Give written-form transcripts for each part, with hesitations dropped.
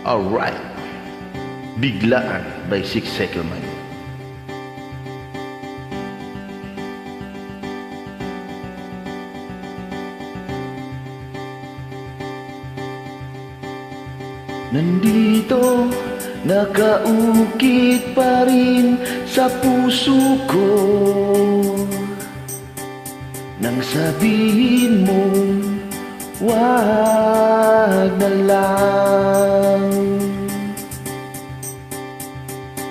Alright, Biglaan by Six Settlement. Nandito, nakaukit pa rin sa puso ko nang sabihin mo, wag na lang.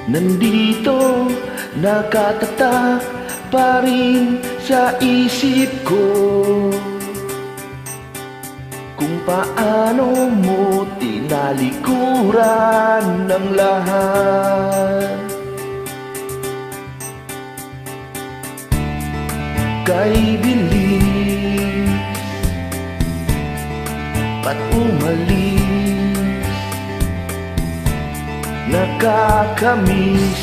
Nandito, nakatatak pa rin sa isip ko kung paano mo tinalikuran ng lahat. Kay bilis at umalis, nakakamiss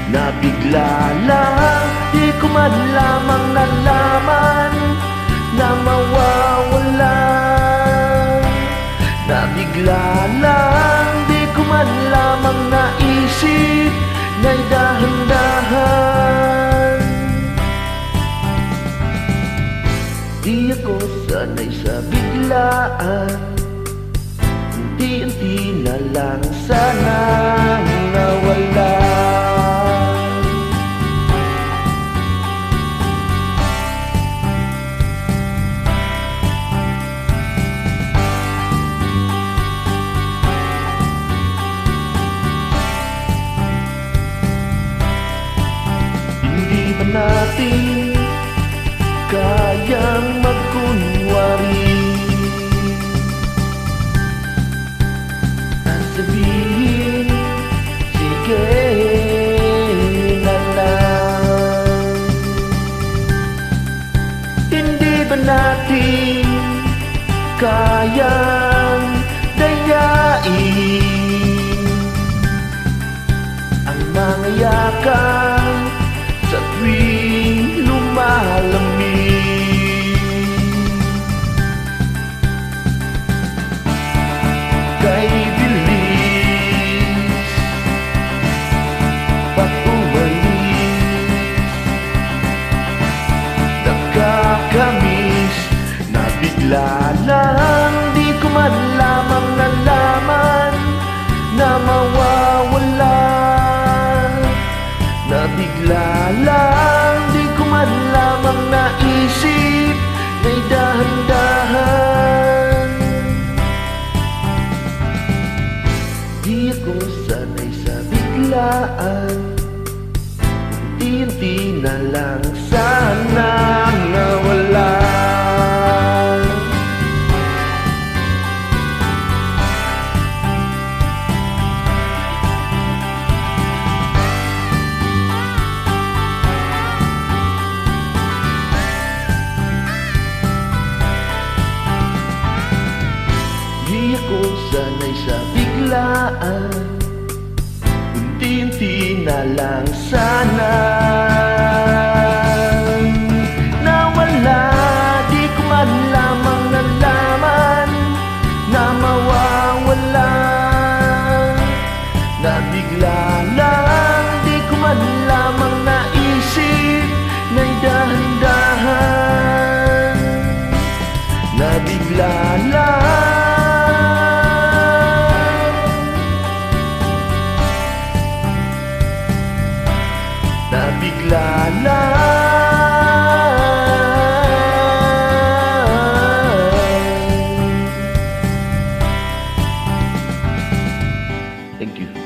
na bigla lang, di ko man lamang nalaman na mawawala. Na bigla lang, di ko man lamang naisip na dahan-dahan. Di ako sanay sa biglaan, unti-unti na lang sanang nawala. Hindi ba natin kayang magkunwari at sabihin, sige na lang? Hindi ba natin kayang dayain ang mga yakan sa tuwing lumalamig? Kay bilis pag umalis, nakakamiss na bigla lang, di ko man lamang nalaman na mawawala. Na bigla lang, di ko man lamang naisip na dahan-dahan. Di ako sanay sa biglaan, unti-unti na lang sana nawala. Di ako sanay sa biglaan, unti-unti na lang sana nawala. Di ko man lamang nalaman na mawawala. Na bigla lang, di ko man lamang naisip na dahan-dahan. Na bigla lang, na bigla lang. Thank you.